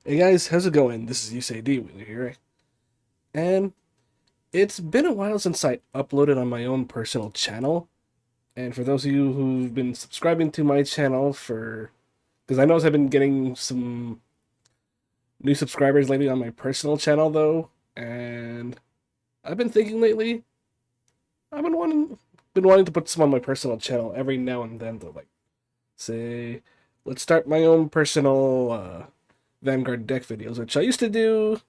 Hey guys, how's it going? This is YuseiDWheeler here, and it's been a while since I uploaded on my own personal channel. And for those of you who've been subscribing to my channel because I noticed I've been getting some new subscribers lately on my personal channel though, and I've been thinking lately, I've been wanting to put some on my personal channel every now and then to say, let's start my own personal Vanguard deck videos, which I used to do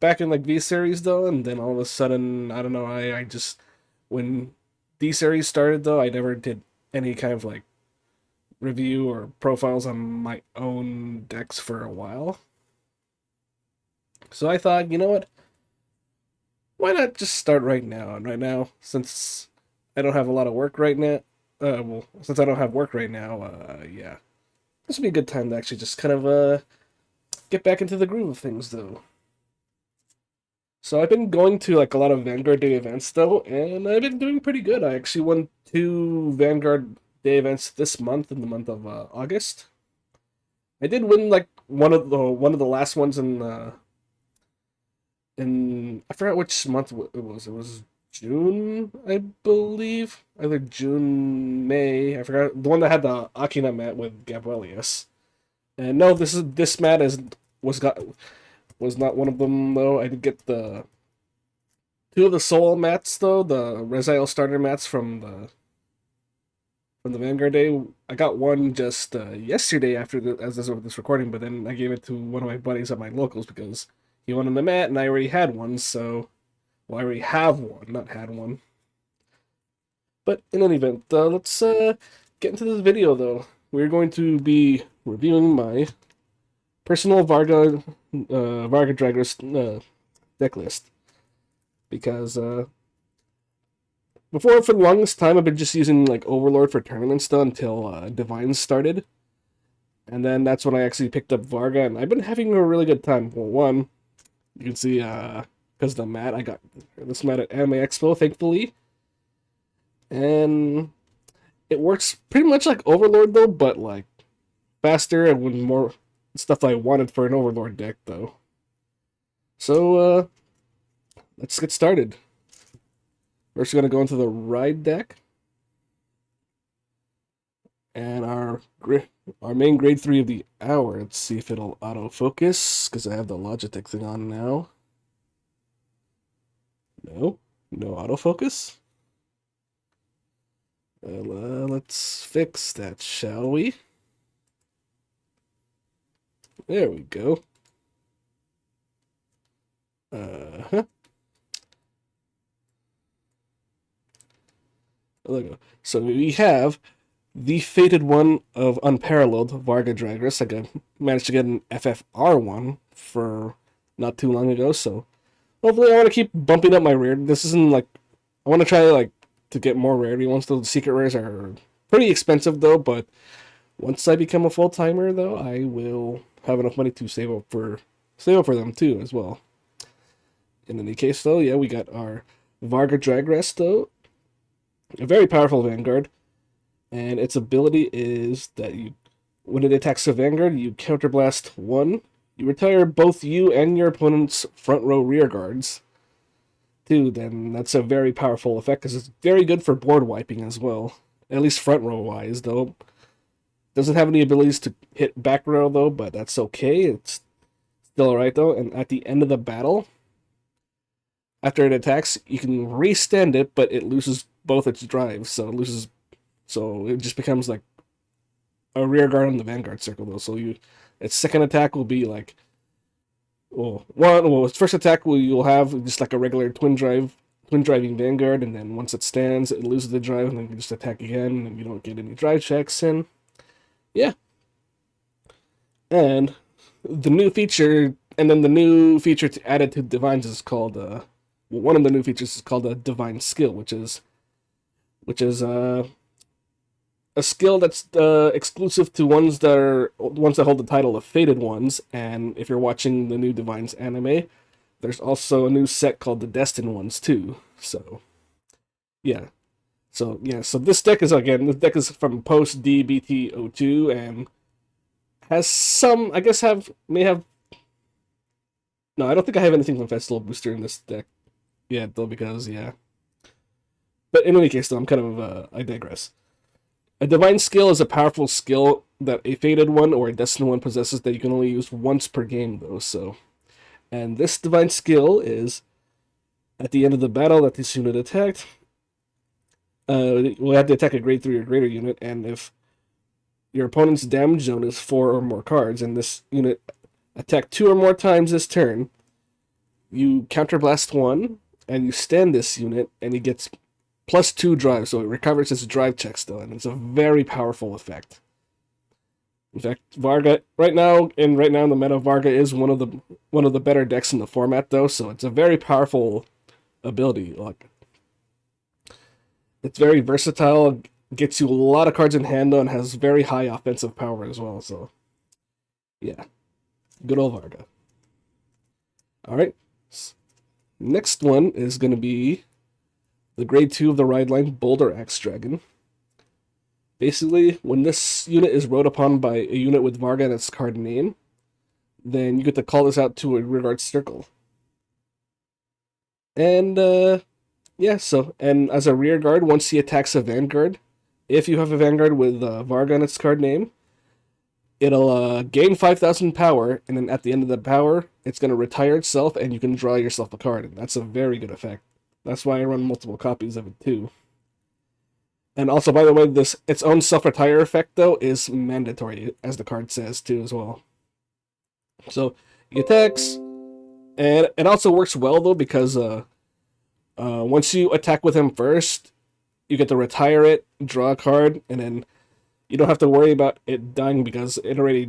back in V series though, and then all of a sudden, I don't know, I just when D series started though, I never did any kind of review or profiles on my own decks for a while. So I thought, you know what? Why not just start right now? And right now, since I don't have a lot of work right now, since I don't have work right now, yeah, this would be a good time to actually just kind of get back into the groove of things though. So I've been going to a lot of Vanguard Day events though, and I've been doing pretty good. I actually won two Vanguard Day events this month in the month of August. I did win one of the last ones in I forgot which month it was. It was June, I believe, either June, May. I forgot the one that had the Akina mat with Gabrielius. And no, this mat was got was not one of them though. I did get the two of the solo mats though, the Resil starter mats from the Vanguard Day. I got one just yesterday after this recording, but then I gave it to one of my buddies at my locals because he wanted the mat and I already had one. So, well, I already have one, not had one. But in any event, let's get into this video though. We're going to be reviewing my personal Varga Dragres deck list because before, for the longest time, I've been just using Overlord for tournaments though until Divines started, and then that's when I actually picked up Varga, and I've been having a really good time. Well, one, you can see because the mat I got this mat at Anime Expo, thankfully, and it works pretty much like Overlord though, but faster and with more stuff I wanted for an Overlord deck though. So let's get started. First, we're gonna go into the Ride deck. And our main grade 3 of the hour. Let's see if it'll autofocus, because I have the Logitech thing on now. No autofocus. Let's fix that, shall we? There we go. Uh-huh. There we go. So we have the Fated one of Unparalleled, Varga Dragres. I managed to get an FFR one for not too long ago, so hopefully I want to keep bumping up my rare. This isn't I want to try to get more rarity ones. The secret rares are pretty expensive though, but once I become a full timer though, I will have enough money to save up for them too as well. In any case though, yeah, we got our Varga Dragres though, a very powerful Vanguard. And its ability is that when it attacks a Vanguard, you counterblast one. You retire both you and your opponent's front row rear guards. Two, then that's a very powerful effect because it's very good for board wiping as well. At least front row wise, though. Doesn't have any abilities to hit back row though, but that's okay. It's still alright though. And at the end of the battle, after it attacks, you can restand it, but it loses both its drives, so it just becomes a rear guard on the Vanguard circle though. So its second attack will be its first attack you'll have just a regular twin driving Vanguard, and then once it stands, it loses the drive, and then you just attack again, and you don't get any drive checks in. Yeah. And the new feature, added to Divines is called one of the new features is called a Divine Skill, which is a skill that's exclusive to ones that hold the title of Fated ones. And if you're watching the new Divines anime, there's also a new set called the Destined ones too. So yeah, so this deck is from post DZ-BT02 and has some, I guess may have, no, I don't think I have anything from Festival Booster in this deck yet, though, because, yeah. But in any case, though, I digress. A Divine Skill is a powerful skill that a Fated one or a Destined one possesses that you can only use once per game, though, so. And this Divine Skill is, at the end of the battle that this unit attacked, we'll have to attack a grade 3 or greater unit, and if your opponent's damage zone is 4 or more cards, and this unit attacked 2 or more times this turn, you counterblast 1, and you stand this unit, and he gets +2 drive, so it recovers his drive check still, and it's a very powerful effect. In fact, Varga right now in the meta, Varga is one of the better decks in the format, though, so it's a very powerful ability. Like, it's very versatile, gets you a lot of cards in hand, though, and has very high offensive power as well. So, yeah, good old Varga. All right, next one is going to be the grade 2 of the ride line, Boulder Axe Dragon. Basically, when this unit is rode upon by a unit with Varga in its card name, then you get to call this out to a rearguard circle. And, yeah, so, and as a rearguard, once he attacks a Vanguard, if you have a Vanguard with Varga in its card name, it'll gain 5,000 power, and then at the end of the power, it's going to retire itself, and you can draw yourself a card. And that's a very good effect. That's why I run multiple copies of it, too. And also, by the way, its own self-retire effect, though, is mandatory, as the card says, too, as well. So, he attacks, and it also works well, though, because once you attack with him first, you get to retire it, draw a card, and then you don't have to worry about it dying because it already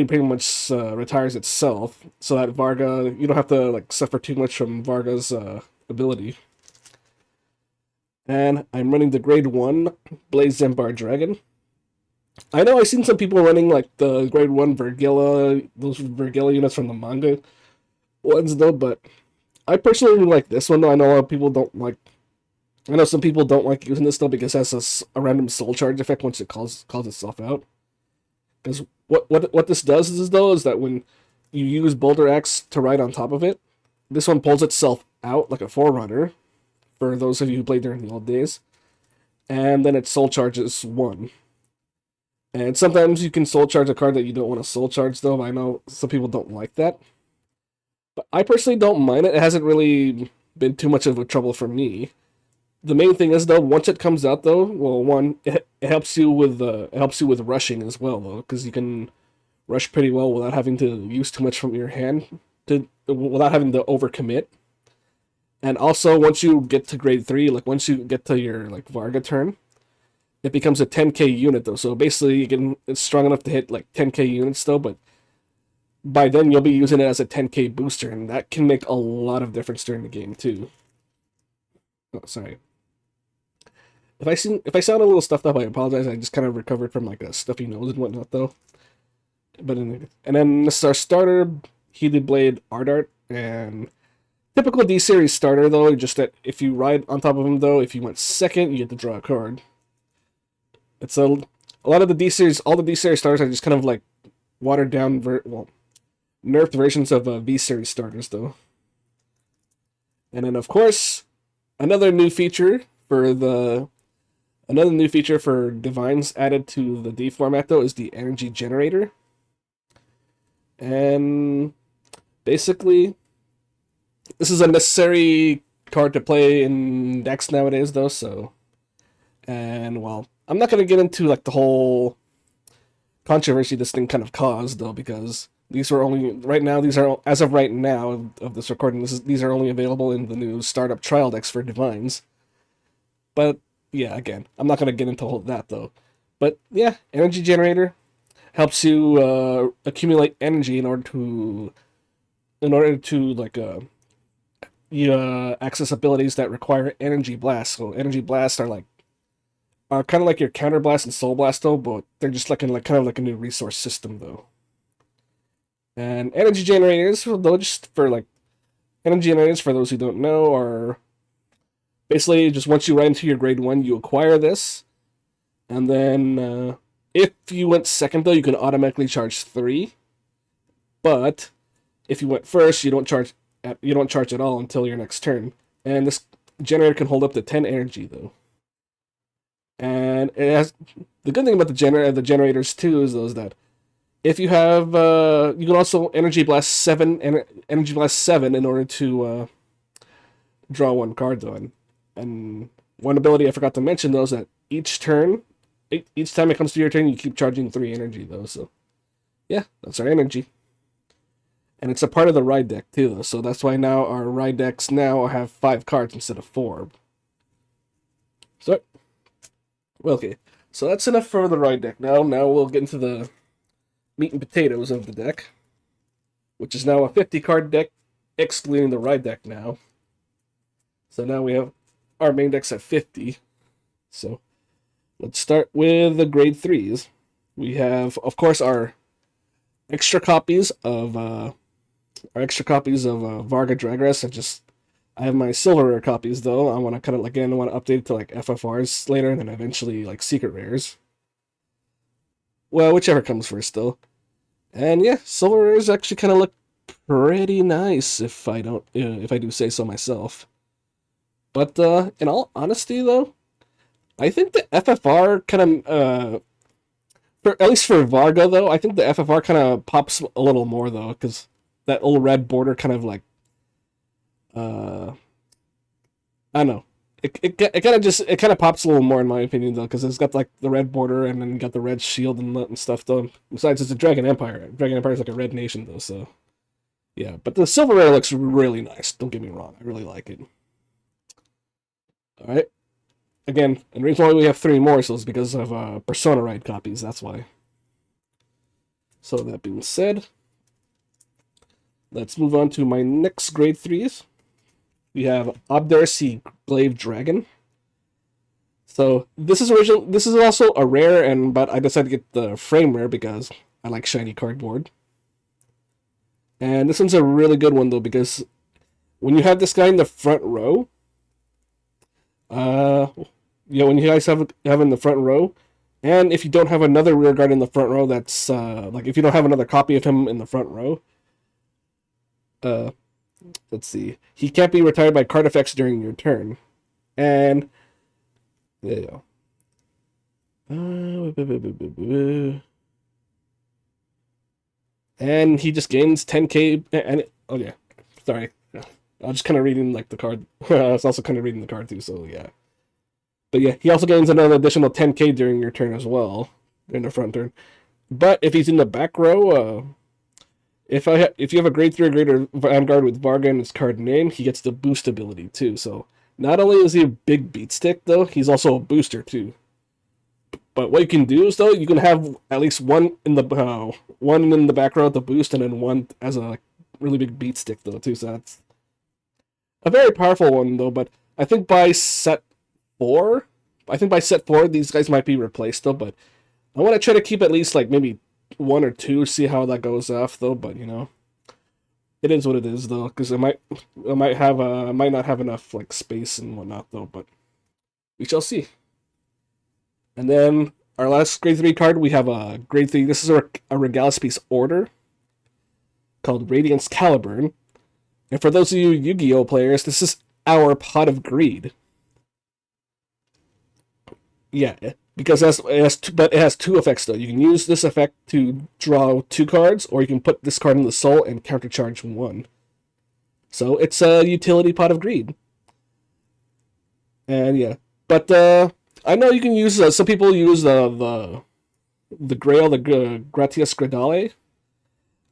pretty much retires itself, so that Varga, you don't have to like suffer too much from Varga's ability. And I'm running the grade 1 Blaze Zembar Dragon. I know I've seen some people running like the grade 1 Vergilla, those Vergilla units from the manga ones, though, but I personally really like this one, though. I know a lot of people don't like. I know some people don't like using this, though, because it has a random soul charge effect once it calls itself out. Because what this does is that when you use Boulder Axe to ride on top of it, this one pulls itself out like a Forerunner, for those of you who played during the old days, and then it soul charges 1. And sometimes you can soul charge a card that you don't want to soul charge, though. I know some people don't like that. But I personally don't mind it. It hasn't really been too much of a trouble for me. The main thing is, though, once it comes out, though, well, one, it helps you with rushing as well, though, because you can rush pretty well without having to use too much from your hand, without having to overcommit. And also, once you get to grade 3, like once you get to your like Varga turn, it becomes a 10k unit, though. So basically, it's strong enough to hit like 10k units, though, but by then you'll be using it as a 10k booster, and that can make a lot of difference during the game too. Oh, sorry. If I sound a little stuffed up, I apologize. I just kind of recovered from like a stuffy nose and whatnot, though. But and then this is our starter, Heated Blade Ardart, and typical D series starter, though. Just that if you ride on top of him, though, if you went second, you get to draw a card. It's a lot of the D series, all the D series starters are just kind of like watered down, nerfed versions of V series starters, though. And then, of course, another new feature for Divines added to the D format, though, is the Energy Generator. And basically, this is a necessary card to play in decks nowadays, though, so. And, well, I'm not going to get into like the whole controversy this thing kind of caused, though, because these are as of right now of this recording, these are only available in the new startup trial decks for Divines. But yeah, again, I'm not gonna get into all that, though. But yeah, Energy Generator helps you accumulate energy in order to like access abilities that require Energy Blast. So Energy Blasts are kind of like your Counter Blast and Soul Blast, though, but they're just kind of like a new resource system, though. And energy generators, though, energy generators, for those who don't know, are basically just once you ride into your grade 1, you acquire this, and then If you went second, though, you can automatically charge 3. But if you went first, you don't charge at all until your next turn. And this generator can hold up to 10 energy, though. And it has the good thing about the generators too is that if you have you can also energy blast 7 in order to draw 1 card though. And one ability I forgot to mention though is that each time it comes to your turn, you keep charging 3 energy though. So yeah, that's our energy. And it's a part of the ride deck too though. So that's why now our ride decks now have 5 cards instead of 4. So well, okay. So that's enough for the ride deck. Now we'll get into the meat and potatoes of the deck, which is now a 50-card deck, excluding the ride deck now. So now we have our main decks at 50. So let's start with the grade 3s. We have, of course, our extra copies of Varga Dragres. I have my silver rare copies though. I want to update it to like FFRs later, and then eventually like secret rares. Well, whichever comes first though. And yeah, silver rares actually kind of look pretty nice if I do say so myself. But in all honesty though, I think the FFR kind of at least for Varga though, I think the FFR kind of pops a little more though, because that little red border kind of like I don't know. It kind of pops a little more in my opinion though, because it's got like the red border and then got the red shield and stuff though. Besides, it's a Dragon Empire. Dragon Empire is like a red nation though, so yeah. But the silver rare looks really nice. Don't get me wrong, I really like it. All right. Again, and the reason why we have 3 more is because of Persona Ride copies. That's why. So that being said, let's move on to my next grade 3s. We have Obdarcy Glaive Dragon. So this is also a rare, but I decided to get the frame rare because I like shiny cardboard. And this one's a really good one though, because when you have this guy in the front row, when you guys have in the front row, and if you don't have another rear guard in the front row, that's like if you don't have another copy of him in the front row, let's see, he can't be retired by card effects during your turn. And there you go. And he just gains 10k. And okay, sorry, I'm just kind of reading like the card. I was also kind of reading the card too, so yeah. But yeah, he also gains another additional 10k during your turn as well, in the front turn. But if he's in the back row, if you have a grade 3 or greater Vanguard with Varga in his card name, he gets the boost ability too. So not only is he a big beat stick though, he's also a booster too. But what you can do is though, you can have at least one in the back row at the boost, and then one as a really big beat stick though too. So that's a very powerful one though. But I think by set 4, these guys might be replaced though. But I want to try to keep at least like maybe 1 or 2, see how that goes off though. But you know, it is what it is though, because I might not have enough like space and whatnot though. But we shall see. And then our last grade 3 card, we have a grade 3. This is a Regalis Piece order called Radiance Caliburn. And for those of you Yu-Gi-Oh players, this is our Pot of Greed. Yeah, because it has 2 effects though. You can use this effect to draw 2 cards, or you can put this card in the soul and countercharge 1. So it's a utility Pot of Greed. And yeah, but I know you can use some people use the Grail, the Gratias Gradale,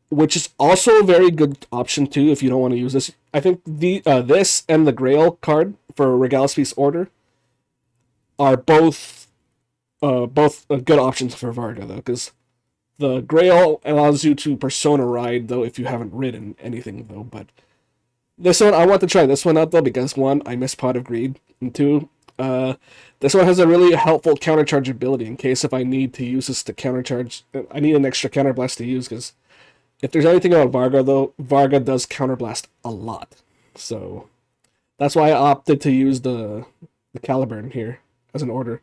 which is also a very good option too if you don't want to use this. I think this and the Grail card for Regalis Piece order are both good options for Varga though, because the Grail allows you to Persona Ride though if you haven't ridden anything though. But this one, I want to try this one out though, because 1, I miss Pot of Greed, and 2, this one has a really helpful countercharge ability in case if I need to use this to countercharge. I need an extra counterblast to use, because if there's anything about Varga though, Varga does counterblast a lot. So that's why I opted to use the Caliburn here as an order.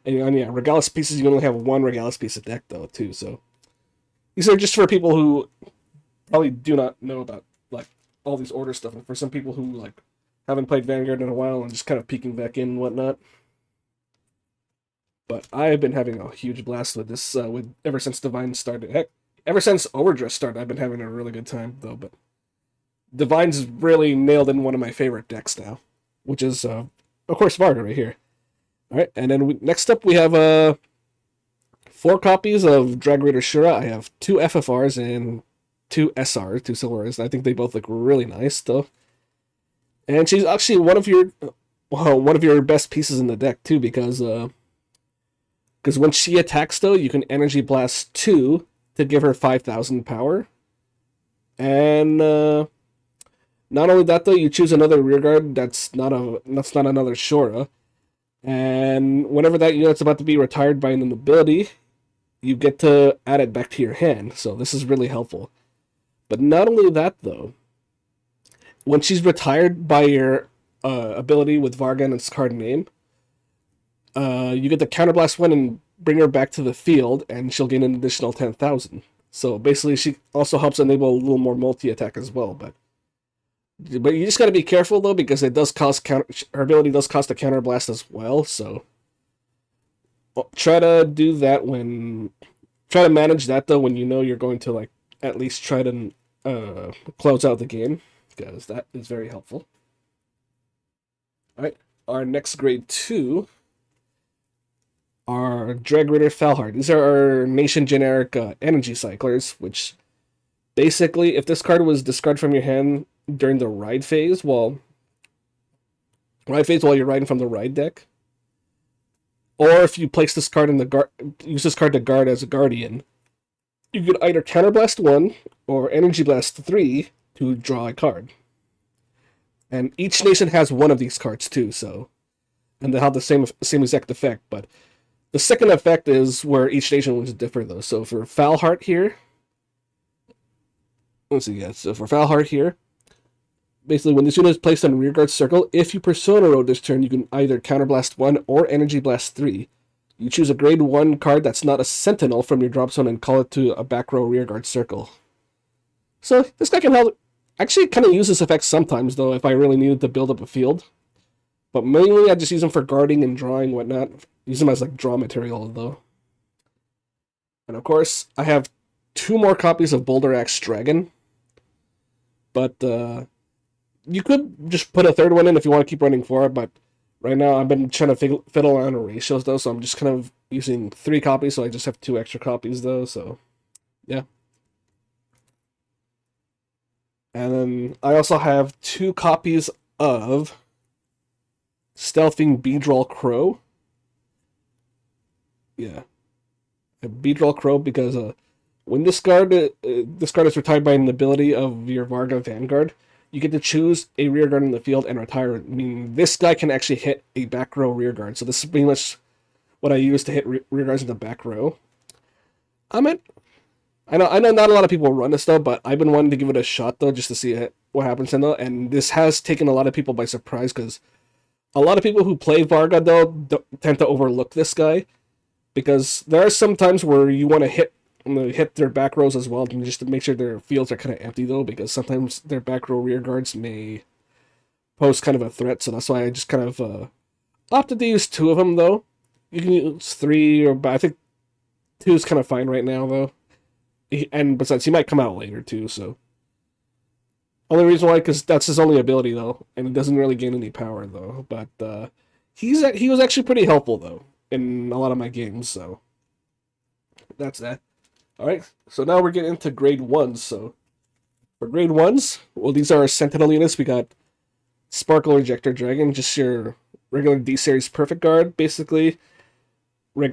And yeah, Regalis pieces, you only have one Regalis piece of deck, though, too, so. These are just for people who probably do not know about, like, all these order stuff, and for some people who, like, haven't played Vanguard in a while and just kind of peeking back in and whatnot. But I've been having a huge blast with this, ever since Divine started. Heck, ever since Overdress started, I've been having a really good time, though, but Divine's really nailed in one of my favorite decks now, which is, of course, Varga right here. All right, and then next up we have 4 copies of Drag Raider Shura. I have 2 FFRs and 2 SRs, 2 Silvers. I think they both look really nice, though. And she's actually one of your best pieces in the deck too, because when she attacks, though, you can Energy Blast 2 to give her 5,000 power, and not only that, though, you choose another rearguard that's not another Shura, and whenever that unit's about to be retired by an ability, you get to add it back to your hand. So this is really helpful. But not only that, though, when she's retired by your ability with Varga and its card name, you get the counterblast 1 and bring her back to the field, and she'll gain an additional 10,000. So basically, she also helps enable a little more multi-attack as well. But you just got to be careful, though, because it does cost her ability does cost a counterblast as well. So try to do that try to manage that, though, when you know you're going to, like, at least try to close out the game, because that is very helpful. All right, our next grade 2 are Drag Raider Falhard. These are our nation generic energy cyclers, which basically, if this card was discarded from your hand during the ride phase while you're riding from the ride deck, or if you place this card in the use this card to guard as a guardian, you could either Counterblast 1 or Energy Blast 3 to draw a card. And each nation has one of these cards too, so, and they have the same exact effect, but the second effect is where each nation would differ, though. So for Falhart here, for Falhart here, basically when this unit is placed on a rearguard circle, if you Persona Road this turn, you can either Counterblast 1 or Energy Blast 3. You choose a grade 1 card that's not a Sentinel from your drop zone and call it to a back row rearguard circle. So this guy can help. Actually, kind of use this effect sometimes, though, if I really needed to build up a field. But mainly, I just use them for guarding and drawing, whatnot. Use them as, like, draw material, though. And, of course, I have 2 more copies of Boulder Axe Dragon. But, you could just put a 3rd one in if you want to keep running 4, but right now I've been trying to fiddle around with ratios, though, so I'm just kind of using 3 copies, so I just have 2 extra copies, though, so, yeah. And then I also have 2 copies of Stealthing Beedroll Crow. Yeah. A Beedroll Crow, because when this card is retired by an ability of your Varga Vanguard, you get to choose a rearguard in the field and retire it. Meaning this guy can actually hit a back row rearguard. So this is pretty much what I use to hit rearguards in the back row. I know not a lot of people run this, though, but I've been wanting to give it a shot, though, just to see what happens in it. And this has taken a lot of people by surprise, because a lot of people who play Varga, though, tend to overlook this guy, because there are some times where you want to hit their back rows as well, just to make sure their fields are kind of empty, though, because sometimes their back row rear guards may pose kind of a threat. So that's why I just kind of opted to use 2 of them, though. You can use 3, but I think 2 is kind of fine right now, though. And besides, he might come out later, too, so. Only reason why, because that's his only ability, though, and it doesn't really gain any power, though. But he was actually pretty helpful, though, in a lot of my games, so. That's that. Alright, so now we're getting into grade 1s, so. For grade 1s, well, these are our Sentinel units. We got Sparkle Ejector Dragon, just your regular D-Series Perfect Guard, basically.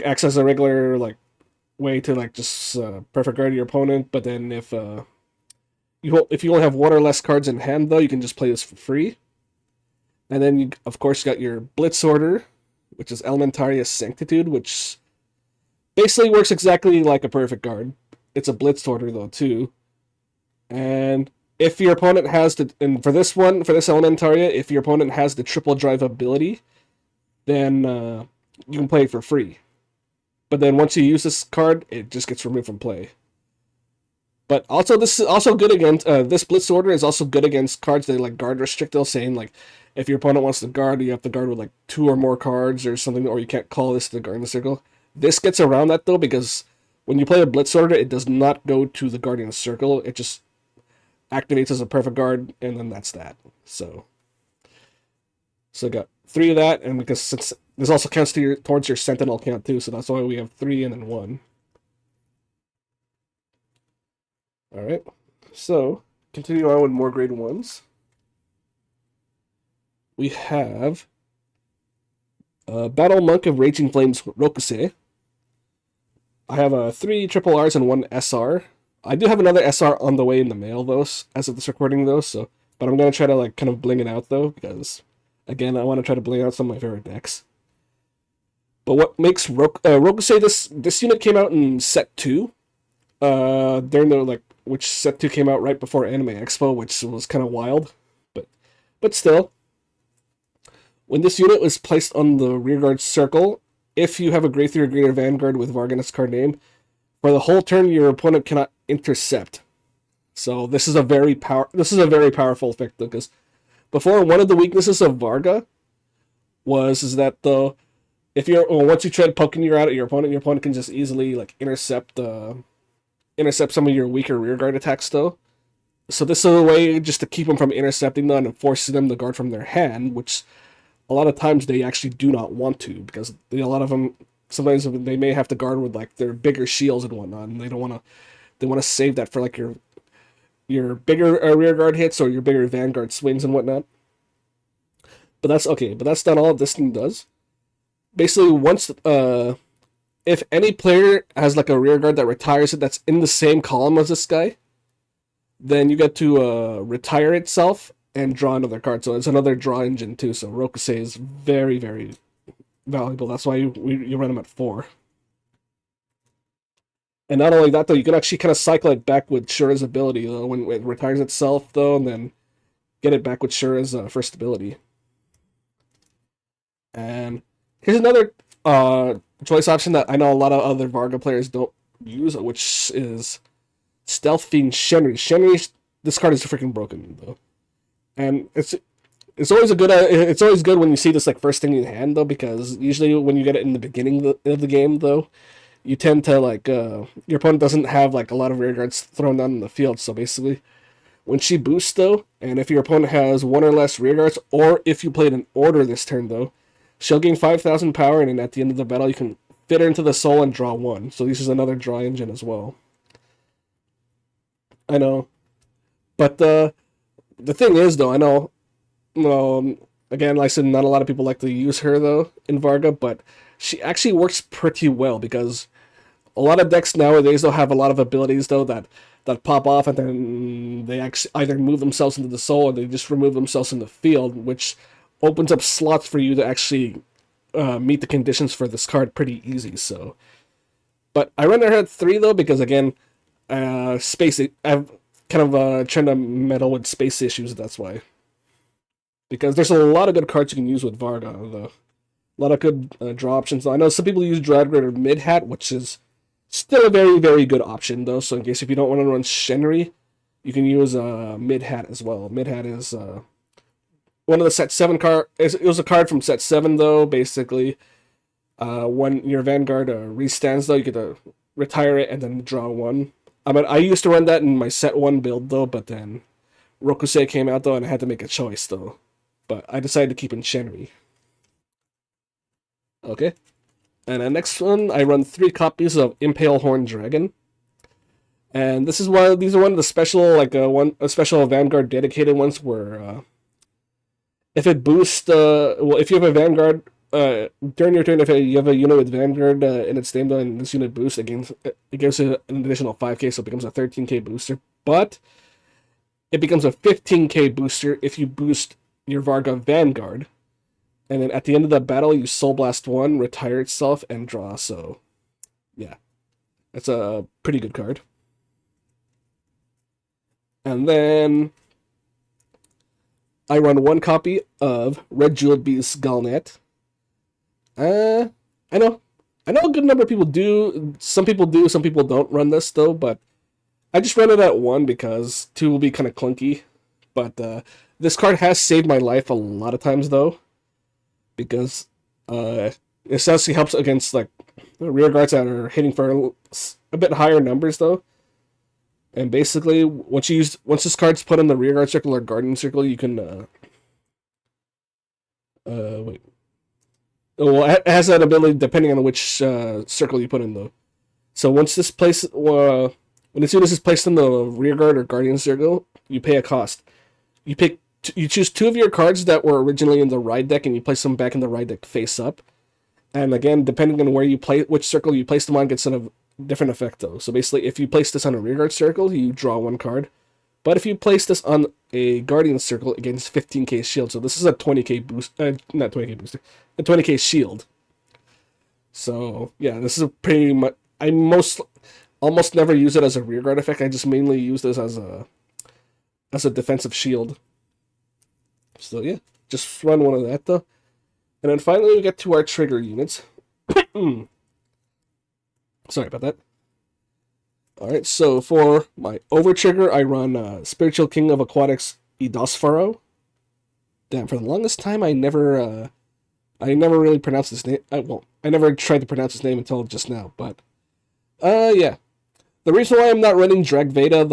Acts as a regular, like, way to, like, just Perfect Guard your opponent, but then if you only have 1 or less cards in hand, though, you can just play this for free. And then, you, of course, got your Blitz Order, which is Elementaria Sanctitude, which basically works exactly like a Perfect Guard. It's a Blitz Order, though, too. And if your opponent has and for this Elementaria, if your opponent has the triple drive ability, then you can play it for free. But then once you use this card, it just gets removed from play. But also, this is also good against this Blitz order is also good against cards that like guard restrict. They'll saying like if your opponent wants to guard, you have to guard with like 2 or more cards or something, or you can't call this to guard in the circle. This gets around that though because when you play a Blitz order, it does not go to the Guardian circle. It just activates as a perfect guard, and then that's that. So I got 3 of that, and because since this also counts towards your Sentinel count too, so that's why we have 3 and then 1. All right, so continue on with more grade 1s. We have Battle Monk of Raging Flames Rokusei. I have 3 triple Rs and 1 SR. I do have another SR on the way in the mail though, as of this recording though. So, but I'm gonna try to like kind of bling it out though because, again, I want to try to bling out some of my favorite decks. But what makes Rokusei this unit came out in set 2. During the like which set 2 came out right before Anime Expo, which was kind of wild, but still. When this unit was placed on the rearguard circle, if you have a grade 3 or greater Vanguard with Varga in its card name, for the whole turn your opponent cannot intercept. So this is a very powerful effect though, because before one of the weaknesses of Varga is that once you try poking your out at your opponent can just easily like intercept some of your weaker rearguard attacks though. So this is a way just to keep them from intercepting them and forcing them to guard from their hand, which a lot of times they actually do not want to, because a lot of them sometimes they may have to guard with like their bigger shields and whatnot, and they want to save that for like your bigger rear guard hits or your bigger vanguard swings and whatnot. But that's okay. But that's not all this thing does. Basically, once if any player has like a rear guard that retires it that's in the same column as this guy, then you get to retire itself and draw another card. So it's another draw engine too. So Rokusei is very, very valuable. That's why you run them at 4. And not only that, though, you can actually kind of cycle it back with Shura's ability though, when it retires itself, though, and then get it back with Shura's first ability. And here's another choice option that I know a lot of other Varga players don't use, which is Stealth Fiend Shenri. Shenri, this card is freaking broken, though. And it's always good when you see this like first thing in hand though, because usually when you get it in the beginning of the game though, you tend to like your opponent doesn't have like a lot of rear guards thrown down in the field. So basically, when she boosts though, and if your opponent has 1 or less rear guards, or if you played an order this turn though, she'll gain 5,000 power, and then at the end of the battle you can fit her into the soul and draw 1. So this is another draw engine as well. I know, but the thing is, though, I know, again, like I said, not a lot of people like to use her, though, in Varga, but she actually works pretty well, because a lot of decks nowadays, though, have a lot of abilities, though, that pop off, and then they actually either move themselves into the soul, or they just remove themselves in the field, which opens up slots for you to actually meet the conditions for this card pretty easy, so. But I run her at 3, though, because, again, I've kind of trying to meddle with space issues, that's why. Because there's a lot of good cards you can use with Varga, though. A lot of good draw options. I know some people use Dragred or Mid-Hat, which is still a very, very good option, though. So in case if you don't want to run Shenri, you can use Mid-Hat as well. Mid-Hat is one of the set 7 card. It was a card from set 7, though, basically. When your Vanguard restands, though, you get to retire it and then draw 1. I used to run that in my set 1 build, though, but then Rokusei came out, though, and I had to make a choice, though. But I decided to keep in Shenri. Okay. And the next one, I run 3 copies of Impale Horn Dragon. And these are one of the special, like, a special Vanguard dedicated ones where, if it boosts, if you have a Vanguard, during your turn, if you have a unit with Vanguard in its name, and this unit boosts, it gives it an additional 5k, so it becomes a 13k booster. But it becomes a 15k booster if you boost your Varga Vanguard. And then at the end of the battle, you Soul Blast 1, retire itself, and draw. So, yeah. That's a pretty good card. And then I run 1 copy of Red Jeweled Beast Galnet. I know. I know a good number of people do. Some people do, some people don't run this though, but I just run it at 1 because 2 will be kind of clunky. But this card has saved my life a lot of times though, because it essentially helps against like rear guards that are hitting for a bit higher numbers though. And basically, once this card's put in the rear guard circle or guardian circle, you can wait. Well, it has that ability depending on which circle you put in though. So once this place, when as soon as it's placed in the rear guard or guardian circle, you pay a cost. You choose 2 of your cards that were originally in the ride deck, and you place them back in the ride deck face up. And again, depending on where you play, which circle you place them on, gets a different effect though. So basically, if you place this on a rear guard circle, you draw 1 card. But if you place this on a guardian circle, it gains 15k shield. So this is a 20k boost, not 20k booster, a 20k shield. So yeah, this is a pretty much. I almost never use it as a rear guard effect. I just mainly use this as a defensive shield. So yeah, just run one of that though. And then finally we get to our trigger units. Sorry about that. Alright, so for my over trigger, I run Spiritual King of Aquatics YuseiDWheeler. Damn, for the longest time I never really pronounced his name. I never tried to pronounce his name until just now, but yeah. The reason why I'm not running DZ-BT02,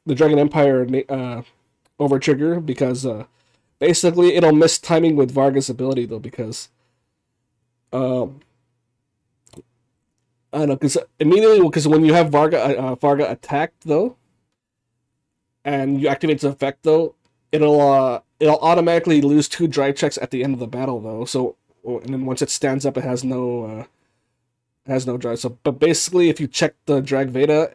the Dragon Empire over trigger, because basically it'll miss timing with Varga's ability though, because I don't know, because when you have Varga attack though, and you activate its effect though, it'll automatically lose 2 drive checks at the end of the battle though. So and then once it stands up, it has no drive. So but basically, if you check the DZ-BT02,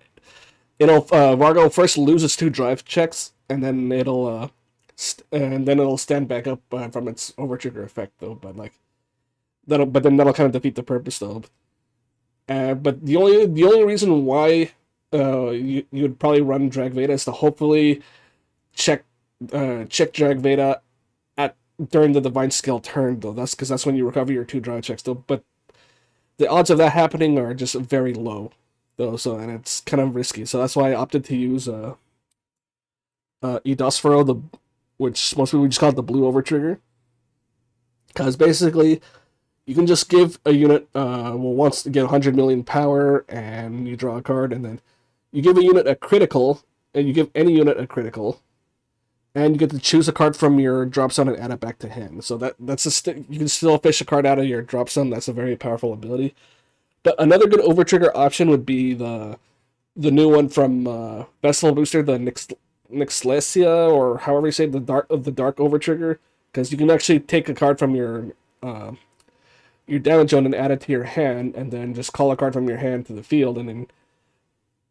it'll Varga will first lose its 2 drive checks, and then it'll stand back up from its over trigger effect though. But like that'll kind of defeat the purpose though. But the only reason why you would probably run DZ-BT02 is to hopefully check DZ-BT02 during the Divine Skill turn though. That's because that's when you recover your 2 drive checks though. But the odds of that happening are just very low though. So and it's kind of risky. So that's why I opted to use YuseiDWheeler, which most people just call it the blue over trigger, because basically you can just give a unit, once to get 100 million power, and you draw a card, and then you give a unit a critical, and you give any unit a critical, and you get to choose a card from your drop zone and add it back to hand. So you can still fish a card out of your drop zone. That's a very powerful ability. But another good over trigger option would be the new one from Festival Booster, the Nixlesia, or however you say the dark over trigger, because you can actually take a card from your damage zone and add it to your hand, and then just call a card from your hand to the field, and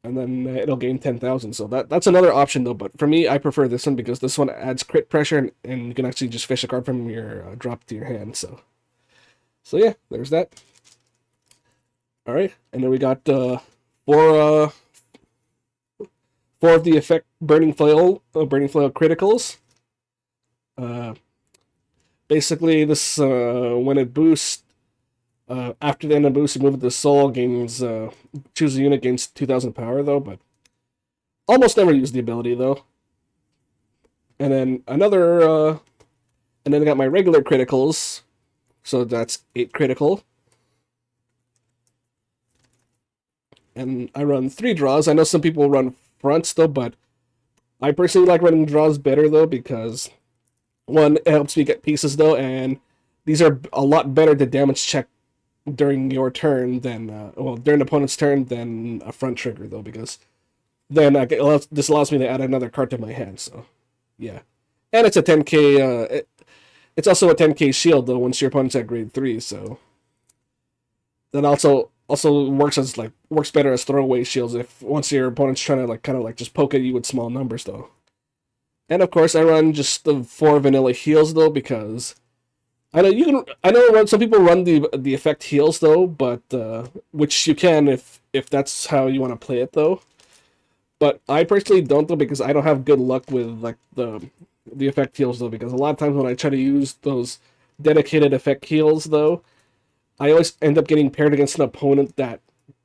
then it'll gain 10,000. So that's another option though. But for me, I prefer this one because this one adds crit pressure, and you can actually just fish a card from your drop to your hand. So yeah, there's that. All right, and then we got four of the effect Burning Flail criticals. Basically, this when it boosts. After the end of boost, move the soul gains choose a unit gains 2,000 power though, but almost never use the ability though. And then and then I got my regular criticals, so that's 8 critical. And I run 3 draws. I know some people run fronts though, but I personally like running draws better though, because one, it helps me get pieces though, and these are a lot better to damage check during your turn than during the opponent's turn than a front trigger though, because then this allows me to add another card to my hand. So yeah, and it's a 10k. It's also a 10k shield though once your opponent's at grade 3. So that also works better as throwaway shields if once your opponent's trying to kind of just poke at you with small numbers though. And of course, I run just the 4 vanilla heals though, because I know some people run the effect heals though, but which you can if that's how you want to play it though. But I personally don't though, because I don't have good luck with the effect heals though, because a lot of times when I try to use those dedicated effect heals though, I always end up getting paired against an opponent that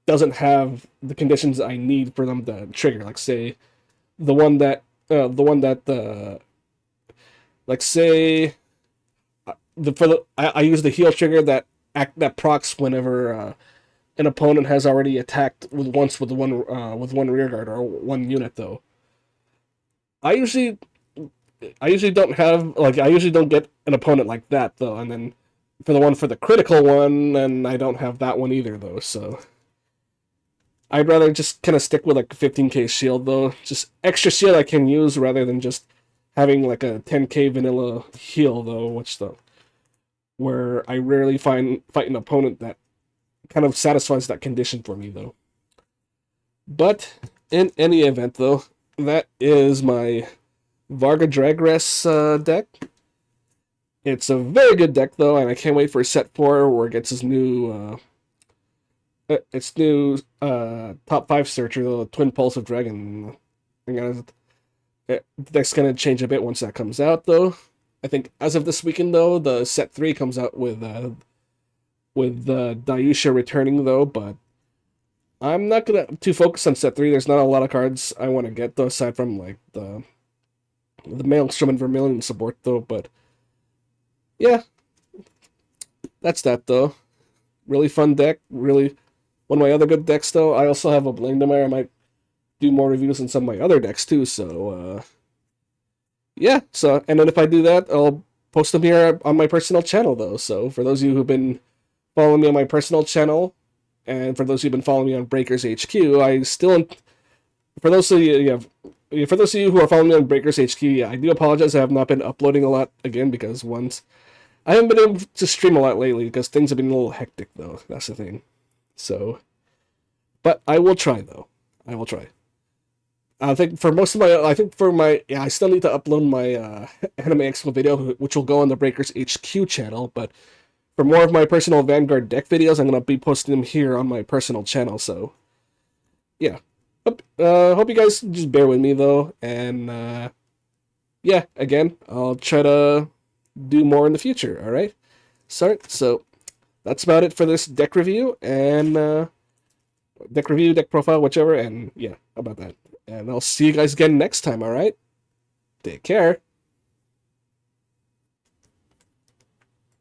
doesn't have the conditions I need for them to trigger. Like say the one that like say I use the heal trigger that procs whenever an opponent has already attacked with one rear guard or one unit though. I usually I usually don't have like I usually don't get an opponent like that though, and then for the critical one, and I don't have that one either though. So I'd rather just kind of stick with like 15k shield though, just extra shield I can use rather than just having like a 10k vanilla heal though, where I rarely fight an opponent that kind of satisfies that condition for me though. But in any event though, that is my Varga Dragres deck. It's a very good deck though, and I can't wait for set 4 where it gets its new top 5 searcher, the Twin Pulse of Dragon. The deck's gonna change a bit once that comes out though. I think as of this weekend though, the set 3 comes out with Dayusha returning though, but I'm not gonna too focus on set 3. There's not a lot of cards I want to get though, aside from like the Maelstrom and Vermilion support though, but yeah, that's that though. Really fun deck. Really, one of my other good decks though. I also have a Blandemeyer. I might do more reviews on some of my other decks too. So yeah. So and then if I do that, I'll post them here on my personal channel though. So for those of you who've been following me on my personal channel, and for those who've been following me on Breakers HQ, I still for those of you, yeah, for those of you who are following me on Breakers HQ, yeah, I do apologize. I have not been uploading a lot again because I haven't been able to stream a lot lately because things have been a little hectic though. That's the thing. So, but I will try though. I will try. I think for most of my, I think for my, yeah, I still need to upload my Anime Expo video, which will go on the Breakers HQ channel. But for more of my personal Vanguard deck videos, I'm gonna be posting them here on my personal channel. So, yeah. Hope you guys just bear with me though, and yeah, again, I'll try to do more in the future. All right. So that's about it for this deck review and deck profile, whichever. And yeah, about that. And I'll see you guys again next time. All right. Take care.